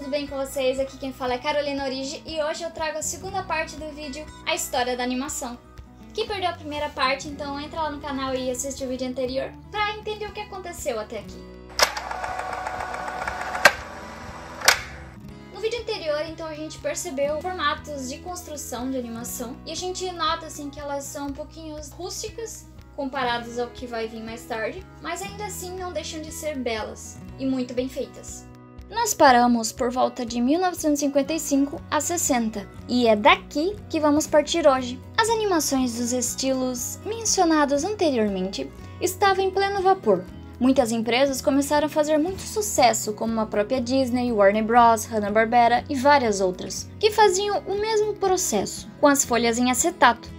tudo bem com vocês? Aqui quem fala é Carolina Origi e hoje eu trago a segunda parte do vídeo, a história da animação. Quem perdeu a primeira parte, então entra lá no canal e assiste o vídeo anterior para entender o que aconteceu até aqui. No vídeo anterior, então, a gente percebeu formatos de construção de animação e a gente nota assim que elas são um pouquinho rústicas comparadas ao que vai vir mais tarde, mas ainda assim não deixam de ser belas e muito bem feitas. Nós paramos por volta de 1955 a 60, e é daqui que vamos partir hoje. As animações dos estilos mencionados anteriormente estavam em pleno vapor. Muitas empresas começaram a fazer muito sucesso, como a própria Disney, Warner Bros, Hanna-Barbera e várias outras, que faziam o mesmo processo, com as folhas em acetato.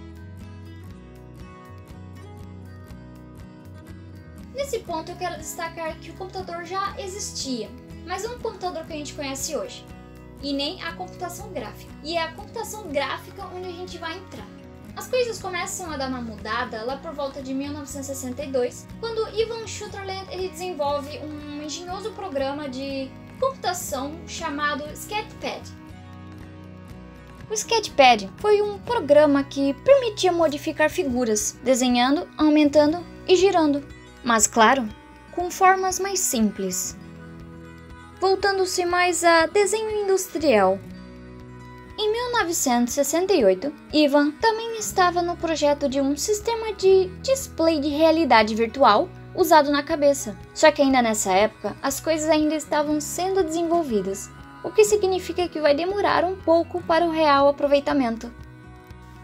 Nesse ponto eu quero destacar que o computador já existia, mas não o computador que a gente conhece hoje, e nem a computação gráfica. E é a computação gráfica onde a gente vai entrar. As coisas começam a dar uma mudada lá por volta de 1962, quando Ivan Sutherland ele desenvolve um engenhoso programa de computação chamado Sketchpad. O Sketchpad foi um programa que permitia modificar figuras, desenhando, aumentando e girando, mas claro, com formas mais simples, voltando-se mais a desenho industrial. Em 1968, Ivan também estava no projeto de um sistema de display de realidade virtual usado na cabeça. Só que ainda nessa época, as coisas ainda estavam sendo desenvolvidas, o que significa que vai demorar um pouco para o real aproveitamento.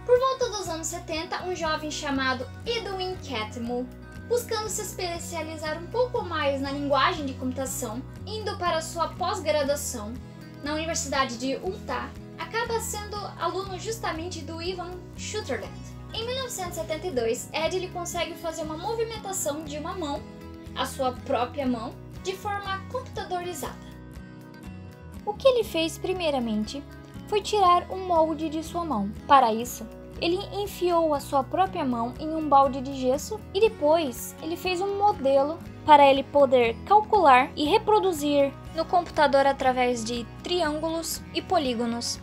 Por volta dos anos 70, um jovem chamado Edwin Catmull, buscando se especializar um pouco mais na linguagem de computação, indo para sua pós-graduação na Universidade de Utah, acaba sendo aluno justamente do Ivan Sutherland. Em 1972, Ed ele consegue fazer uma movimentação de uma mão, a sua própria mão, de forma computadorizada. O que ele fez primeiramente foi tirar um molde de sua mão. Para isso, ele enfiou a sua própria mão em um balde de gesso e depois ele fez um modelo para ele poder calcular e reproduzir no computador através de triângulos e polígonos.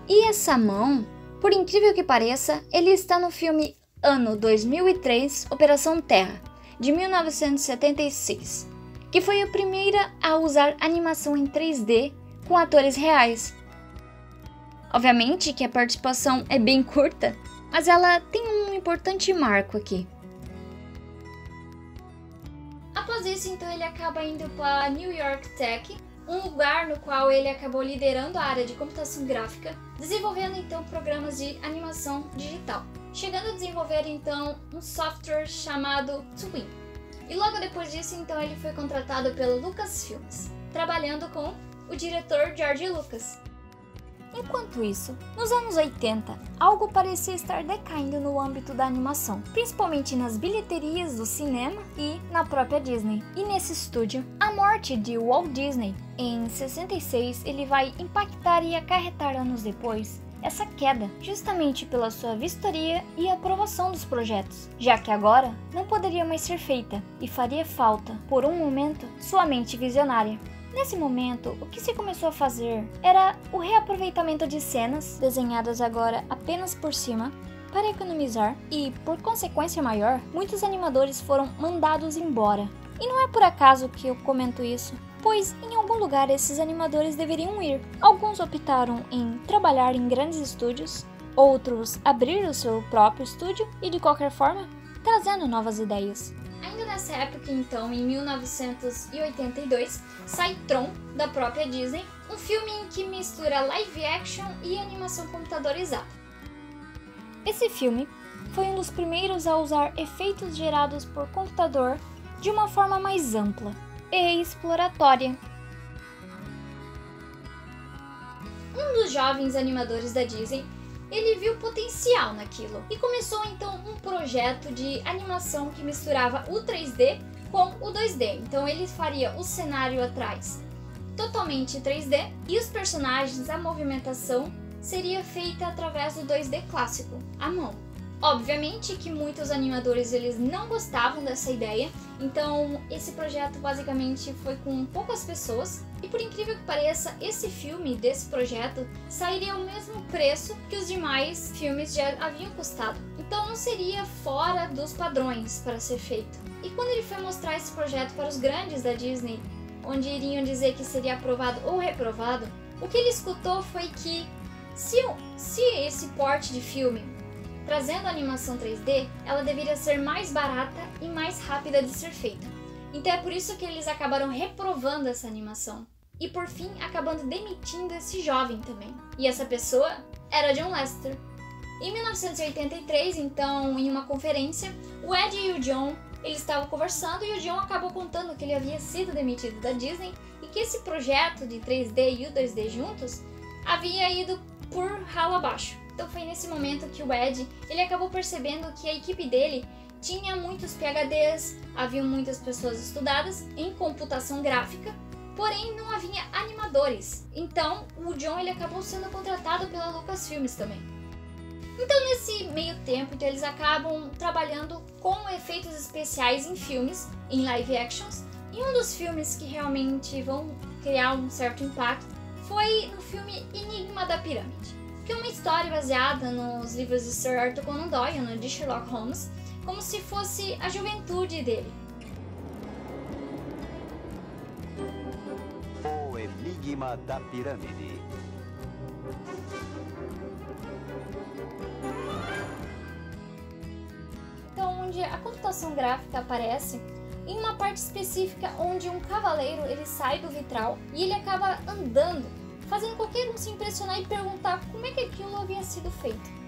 E essa mão, por incrível que pareça, ele está no filme Ano 2003, Operação Terra, de 1976. Que foi a primeira a usar animação em 3D com atores reais. Obviamente que a participação é bem curta, mas ela tem um importante marco aqui. Após isso, então, ele acaba indo para New York Tech, um lugar no qual ele acabou liderando a área de computação gráfica, desenvolvendo então programas de animação digital, chegando a desenvolver então um software chamado Twin. E logo depois disso, então, ele foi contratado pela Lucasfilms, trabalhando com o diretor George Lucas. Enquanto isso, nos anos 80, algo parecia estar decaindo no âmbito da animação, principalmente nas bilheterias do cinema e na própria Disney. E nesse estúdio, a morte de Walt Disney, em 66, ele vai impactar e acarretar anos depois essa queda, justamente pela sua vistoria e aprovação dos projetos, já que agora não poderia mais ser feita e faria falta, por um momento, sua mente visionária. Nesse momento, o que se começou a fazer era o reaproveitamento de cenas, desenhadas agora apenas por cima, para economizar e, por consequência maior, muitos animadores foram mandados embora. E não é por acaso que eu comento isso, pois em algum lugar esses animadores deveriam ir. Alguns optaram em trabalhar em grandes estúdios, outros abrir o seu próprio estúdio e, de qualquer forma, trazendo novas ideias. Ainda nessa época, então, em 1982, sai Tron, da própria Disney, um filme em que mistura live action e animação computadorizada. Esse filme foi um dos primeiros a usar efeitos gerados por computador de uma forma mais ampla e exploratória. Um dos jovens animadores da Disney, ele viu potencial naquilo e começou então um projeto de animação que misturava o 3D com o 2D. Então ele faria o cenário atrás totalmente 3D e os personagens, a movimentação seria feita através do 2D clássico, à mão. Obviamente que muitos animadores eles não gostavam dessa ideia, então esse projeto basicamente foi com poucas pessoas, e por incrível que pareça, esse filme desse projeto sairia ao mesmo preço que os demais filmes já haviam custado, então não seria fora dos padrões para ser feito. E quando ele foi mostrar esse projeto para os grandes da Disney, onde iriam dizer que seria aprovado ou reprovado, o que ele escutou foi que se esse porte de filme trazendo a animação 3D, ela deveria ser mais barata e mais rápida de ser feita. Então é por isso que eles acabaram reprovando essa animação. E por fim, acabando demitindo esse jovem também. E essa pessoa era John Lasseter. Em 1983, então, em uma conferência, o Ed e o John eles estavam conversando e o John acabou contando que ele havia sido demitido da Disney e que esse projeto de 3D e o 2D juntos havia ido por ralo abaixo. Então foi nesse momento que o Ed ele acabou percebendo que a equipe dele tinha muitos PhDs, haviam muitas pessoas estudadas em computação gráfica, porém não havia animadores. Então o John ele acabou sendo contratado pela Lucasfilmes também. Então nesse meio tempo então, eles acabam trabalhando com efeitos especiais em filmes, em live actions, e um dos filmes que realmente vão criar um certo impacto foi no filme Enigma da Pirâmide, que é uma história baseada nos livros de Sir Arthur Conan Doyle, né, de Sherlock Holmes, como se fosse a juventude dele. O Enigma da Pirâmide. Então, onde a computação gráfica aparece em uma parte específica onde um cavaleiro ele sai do vitral e ele acaba andando, fazendo qualquer um se impressionar e perguntar como é que aquilo havia sido feito.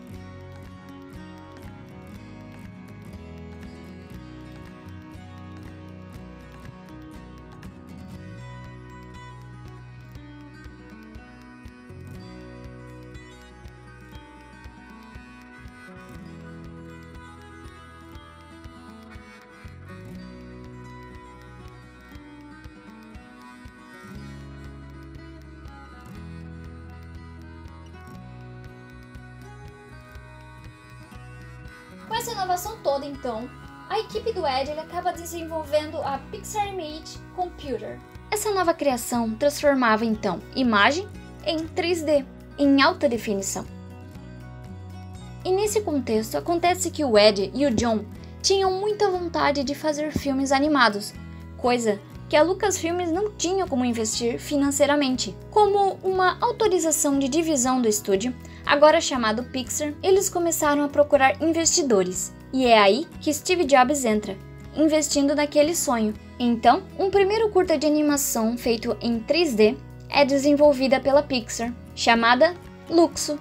Com essa inovação toda, então, a equipe do Ed ele acaba desenvolvendo a Pixar Image Computer. Essa nova criação transformava, então, imagem em 3D, em alta definição. E nesse contexto, acontece que o Ed e o John tinham muita vontade de fazer filmes animados, coisa que a Lucasfilmes não tinha como investir financeiramente. Como uma autorização de divisão do estúdio, agora chamado Pixar, eles começaram a procurar investidores. E é aí que Steve Jobs entra, investindo naquele sonho. Então, um primeiro curta de animação feito em 3D é desenvolvida pela Pixar, chamada Luxo.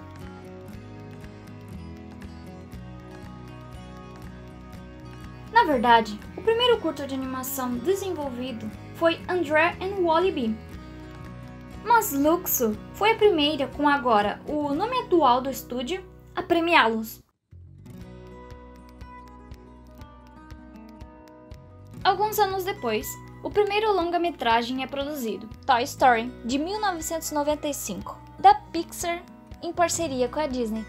Na verdade, o primeiro curta de animação desenvolvido foi André and Wally B. Mas Luxo foi a primeira com agora o nome atual do estúdio a premiá-los. Alguns anos depois, o primeiro longa-metragem é produzido, Toy Story, de 1995, da Pixar em parceria com a Disney.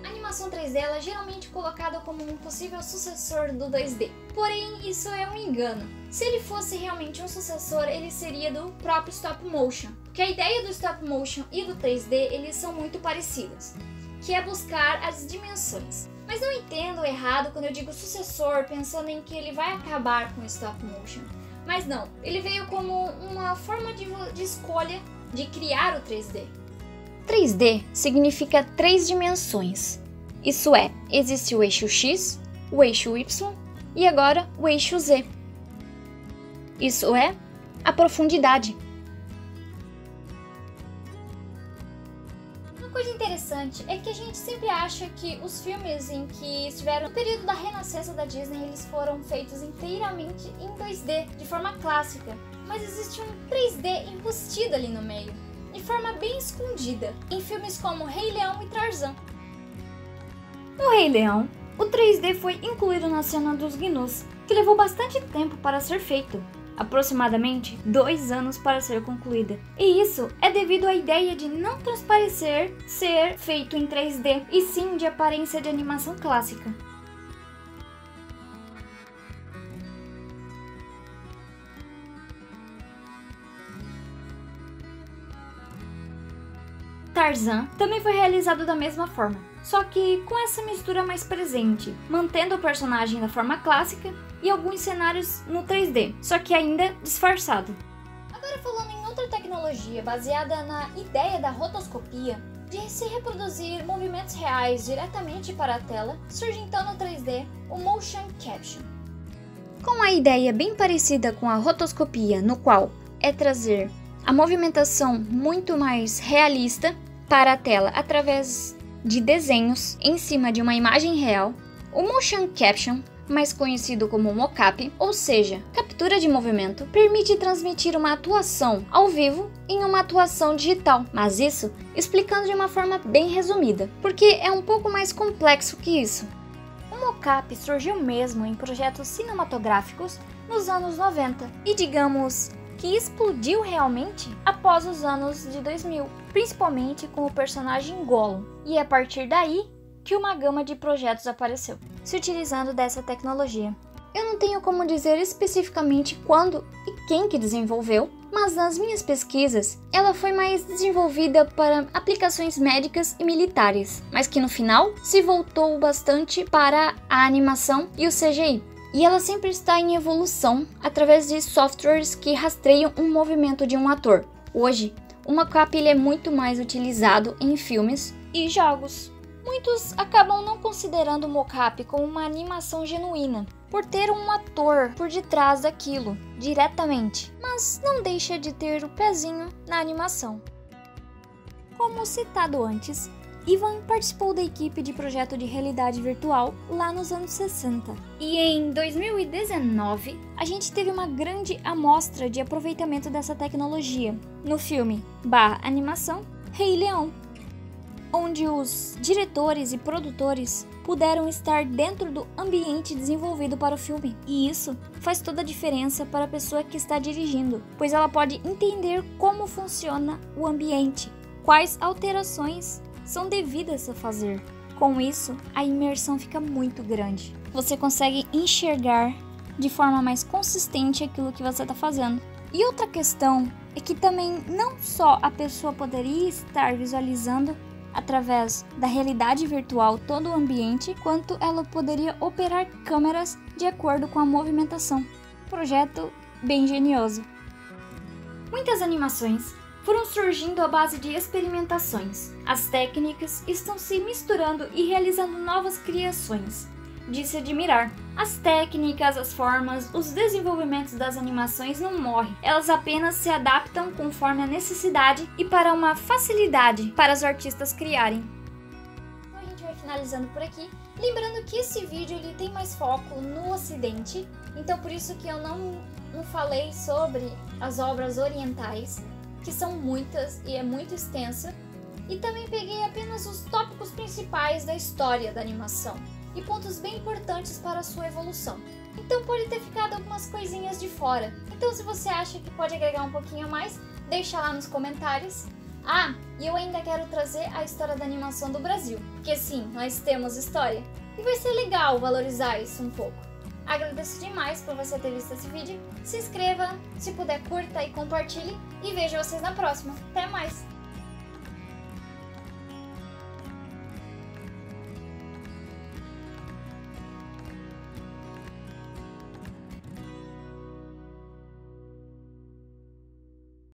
A animação 3D é geralmente colocada como um possível sucessor do 2D, porém isso é um engano. Se ele fosse realmente um sucessor, ele seria do próprio stop motion, porque a ideia do stop motion e do 3D eles são muito parecidas, que é buscar as dimensões. Mas não entendo errado quando eu digo sucessor pensando em que ele vai acabar com o stop motion. Mas não, ele veio como uma forma de escolha de criar o 3D. 3D significa 3 dimensões. Isso é, existe o eixo X, o eixo Y e agora o eixo Z. Isso é, a profundidade. Uma coisa interessante é que a gente sempre acha que os filmes em que estiveram no período da renascença da Disney, eles foram feitos inteiramente em 2D, de forma clássica. Mas existe um 3D enrustido ali no meio, de forma bem escondida, em filmes como Rei Leão e Tarzan. No Rei Leão, o 3D foi incluído na cena dos gnus, que levou bastante tempo para ser feito. aproximadamente 2 anos para ser concluída. E isso é devido à ideia de não transparecer ser feito em 3D, e sim de aparência de animação clássica. Tarzan também foi realizado da mesma forma, só que com essa mistura mais presente, mantendo o personagem da forma clássica e alguns cenários no 3D, só que ainda disfarçado. Agora falando em outra tecnologia baseada na ideia da rotoscopia, de se reproduzir movimentos reais diretamente para a tela, surge então no 3D o Motion Capture. Com a ideia bem parecida com a rotoscopia, no qual é trazer a movimentação muito mais realista para a tela através de desenhos em cima de uma imagem real, o Motion Caption, mais conhecido como mocap, ou seja, captura de movimento, permite transmitir uma atuação ao vivo em uma atuação digital, mas isso explicando de uma forma bem resumida, porque é um pouco mais complexo que isso. O mocap surgiu mesmo em projetos cinematográficos nos anos 90 e, digamos, que explodiu realmente após os anos de 2000, principalmente com o personagem Gollum, e é a partir daí que uma gama de projetos apareceu, se utilizando dessa tecnologia. Eu não tenho como dizer especificamente quando e quem que desenvolveu, mas nas minhas pesquisas, ela foi mais desenvolvida para aplicações médicas e militares, mas que no final se voltou bastante para a animação e o CGI. E ela sempre está em evolução através de softwares que rastreiam um movimento de um ator. Hoje, o mocap é muito mais utilizado em filmes e jogos. Muitos acabam não considerando o mocap como uma animação genuína, por ter um ator por detrás daquilo, diretamente, mas não deixa de ter o pezinho na animação. Como citado antes, Ivan participou da equipe de projeto de realidade virtual lá nos anos 60. E em 2019, a gente teve uma grande amostra de aproveitamento dessa tecnologia no filme /animação Rei Leão, onde os diretores e produtores puderam estar dentro do ambiente desenvolvido para o filme. E isso faz toda a diferença para a pessoa que está dirigindo, pois ela pode entender como funciona o ambiente, quais alterações são devidas a fazer. Com isso, a imersão fica muito grande. Você consegue enxergar de forma mais consistente aquilo que você está fazendo. E outra questão é que também não só a pessoa poderia estar visualizando através da realidade virtual todo o ambiente, quanto ela poderia operar câmeras de acordo com a movimentação. Projeto bem genioso. Muitas animações foram surgindo à base de experimentações. As técnicas estão se misturando e realizando novas criações. De se admirar. As técnicas, as formas, os desenvolvimentos das animações não morrem. Elas apenas se adaptam conforme a necessidade e para uma facilidade para os artistas criarem. Então a gente vai finalizando por aqui. Lembrando que esse vídeo ele tem mais foco no Ocidente. Então por isso que eu não falei sobre as obras orientais, que são muitas e é muito extensa, e também peguei apenas os tópicos principais da história da animação e pontos bem importantes para a sua evolução. Então pode ter ficado algumas coisinhas de fora. Então se você acha que pode agregar um pouquinho a mais, deixa lá nos comentários. Ah, e eu ainda quero trazer a história da animação do Brasil, porque sim, nós temos história, e vai ser legal valorizar isso um pouco. Agradeço demais por você ter visto esse vídeo. Se inscreva, se puder curta e compartilhe. E vejo vocês na próxima. Até mais!